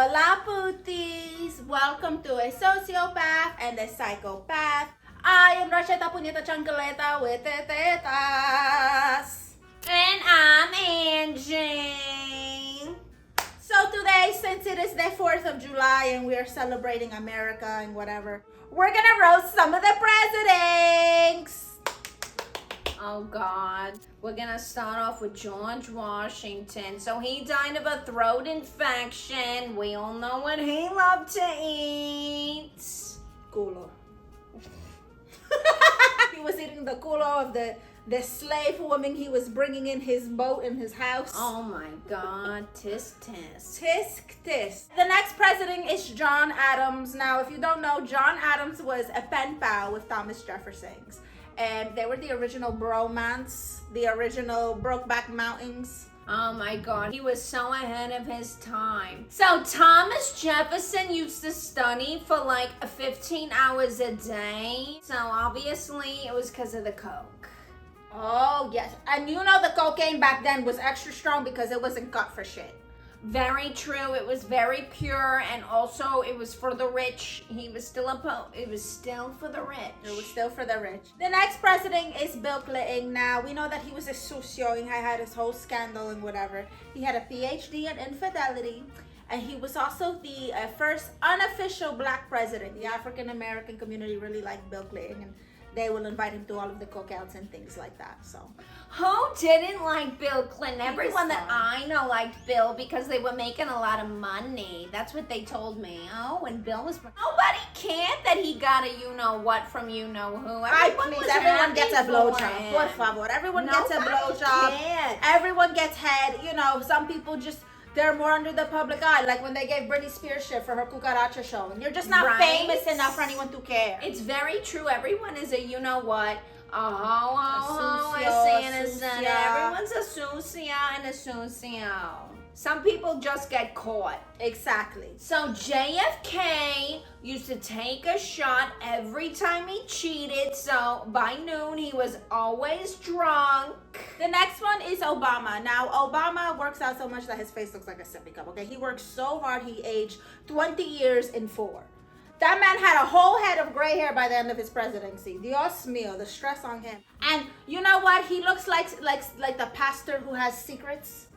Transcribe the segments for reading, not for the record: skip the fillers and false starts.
Hola putis! Welcome to a sociopath and a psychopath. I am Ratchetta Puñeta Chancaleta with tetas. And I'm Angie. So today, since it is the 4th of July and we are celebrating America and whatever, we're gonna roast some of the presidents. Oh God. We're gonna start off with George Washington. So he died of a throat infection. We all know what he loved to eat. Culo. He was eating the culo of the slave woman he was bringing in his boat in his house. Oh my God. Tisk tisk. Tisk tisk. The next president is John Adams. Now, if you don't know, John Adams was a pen pal with Thomas Jefferson's. And they were the original bromance, the original Brokeback Mountains. Oh my God, he was so ahead of his time. So Thomas Jefferson used to study for like 15 hours a day. So obviously it was because of the coke. Oh yes, and you know the cocaine back then was extra strong because it wasn't cut for shit. Very true. It was very pure, and also it was for the rich. He was still it was still for the rich. It was still for the rich. The next president is Bill Clinton. Now we know that he was a socio and had his whole scandal and whatever. He had a PhD in infidelity, and he was also the first unofficial black president. The African American community really liked Bill Clinton, and they will invite him to all of the cookouts and things like that. So who didn't like Bill Clinton? Everyone that I know liked Bill because they were making a lot of money. That's what they told me. Oh, when Bill was nobody cared that he got a you-know-what from you-know-who. Everyone gets a blowjob. Por favor. Everyone gets a blowjob. Everyone gets head. You know, some people just... they're more under the public eye, like when they gave Britney Spears shit for her cucaracha show. And you're just not famous enough for anyone to care. It's very true. Everyone is a you-know-what. Everyone's a sucia and a sucio. Some people just get caught. Exactly. So JFK used to take a shot every time he cheated. So by noon, he was always drunk. The next one is Obama. Now, Obama works out so much that his face looks like a sippy cup, okay? He worked so hard, he aged 20 years in 4. That man had a whole head of gray hair by the end of his presidency. Dios mío, the stress on him. And you know what? He looks like the pastor who has secrets.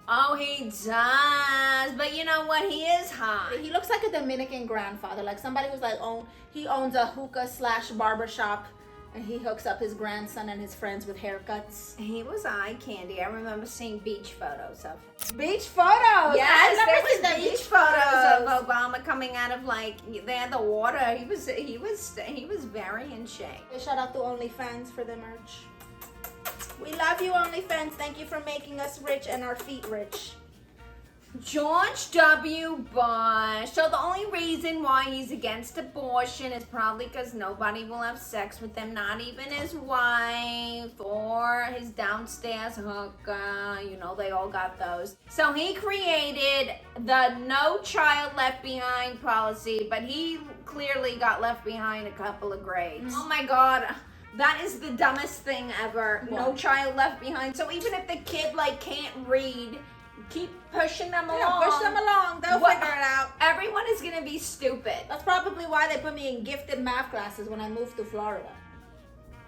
Oh, he does. But you know what? He is hot. He looks like a Dominican grandfather. Like somebody who's like, he owns a hookah/barber shop. And he hooks up his grandson and his friends with haircuts. He was eye candy. I remember seeing beach photos of him. Beach photos? Yes, there was the beach photos of Obama coming out of they had the water. He was very in shape. Shout out to OnlyFans for the merch. We love you, OnlyFans. Thank you for making us rich and our feet rich. George W. Bush. So the only reason why he's against abortion is probably because nobody will have sex with him, not even his wife or his downstairs hooker. You know, they all got those. So he created the No Child Left Behind policy, but he clearly got left behind a couple of grades. Oh my God. That is the dumbest thing ever. What? No child left behind. So even if the kid can't read, keep pushing them along. Push them along. They'll figure it out. Everyone is going to be stupid. That's probably why they put me in gifted math classes when I moved to Florida.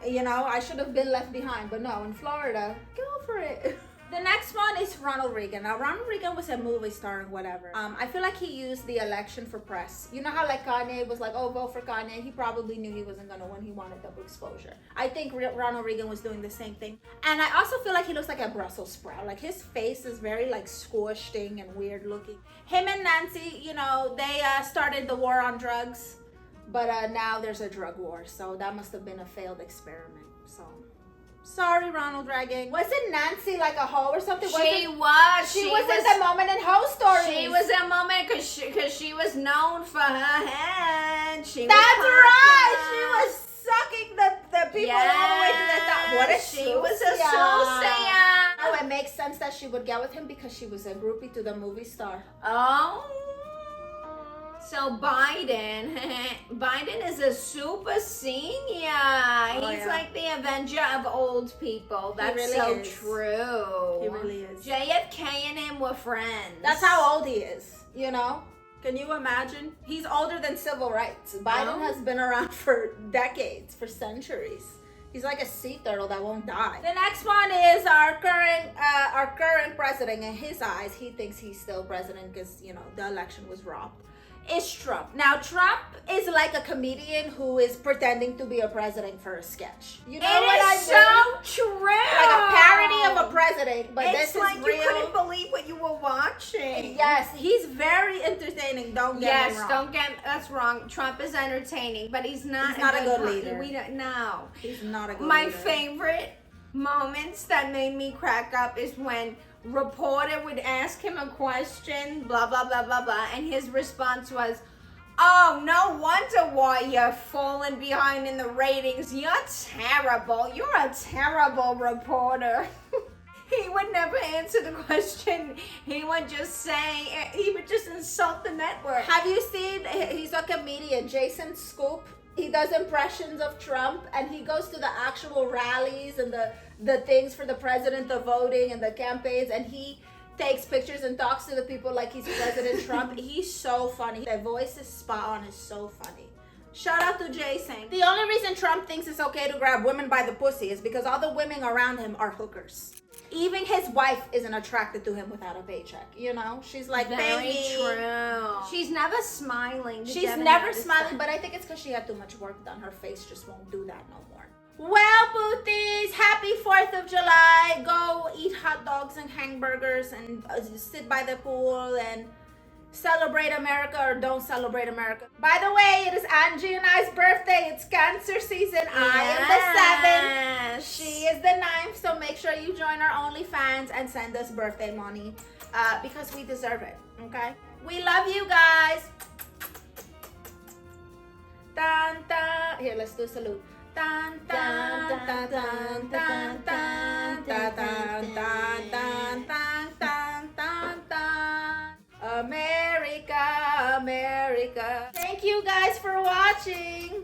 You know, I should have been left behind, but no, in Florida, go for it. The next one is Ronald Reagan. Now, Ronald Reagan was a movie star and whatever. I feel like he used the election for press. You know how Kanye was like, oh, vote for Kanye? He probably knew he wasn't going to win. He wanted double exposure. I think Ronald Reagan was doing the same thing. And I also feel like he looks like a Brussels sprout. Like his face is very squished thing and weird looking. Him and Nancy, you know, they started the war on drugs. But now there's a drug war. So that must have been a failed experiment. So... sorry, Ronald Reagan. Wasn't Nancy like a hoe or something? She was. She was in the moment in Hoe Stories. She was a moment because she was known for her head. That's right. She was sucking the people all the way to the top. What a she was a socia. Oh, it makes sense that she would get with him because she was a groupie to the movie star. Oh. So Biden is a super senior. He's like the Avenger of old people. That's really so true. He really is. JFK and him were friends. That's how old he is. you know? Can you imagine? He's older than civil rights. Biden has been around for decades, for centuries. He's like a sea turtle that won't die. The next one is our current president. In his eyes, he thinks he's still president because, you know, the election was robbed. Is Trump. Now, Trump is like a comedian who is pretending to be a president for a sketch. You know what I mean? So true. Like a parody of a president, but It's this like is real. you couldn't believe what you were watching. Yes, he's very entertaining. Don't get me wrong. Don't get that's wrong. Trump is entertaining, but he's not a good leader. We don't know. He's not a good My leader. favorite moments that made me crack up is when reporter would ask him a question, blah blah blah blah blah, and his response was, "Oh, no wonder why you're falling behind in the ratings. You're terrible. You're a terrible reporter." He would never answer the question. He would just insult the network. Have you seen, he's a comedian, Jason Scoop. He does impressions of Trump, and he goes to the actual rallies and the things for the president, the voting and the campaigns, and he takes pictures and talks to the people like he's President Trump. He's so funny. Their voice is spot on. Is so funny. Shout out to Jason. The only reason Trump thinks it's okay to grab women by the pussy is because all the women around him are hookers. Even his wife isn't attracted to him without a paycheck. You know, she's like, Very baby. True. She's never smiling. She's never smiling, but I think it's because she had too much work done. Her face just won't do that no more. Well, booties, happy 4th of July. Go eat hot dogs and hamburgers and sit by the pool and celebrate America or don't celebrate America. By the way, it is Angie and I's birthday. It's Cancer season. I am the 7th. She is the 9th. So make sure you join our OnlyFans and send us birthday money because we deserve it. Okay? We love you guys. Dun, dun. Here, let's do a salute. Dun, dun, dun, dun, dun, dun, dun, dun, dun, dun, dun, dun, dun, dun. America, America. Thank you guys for watching.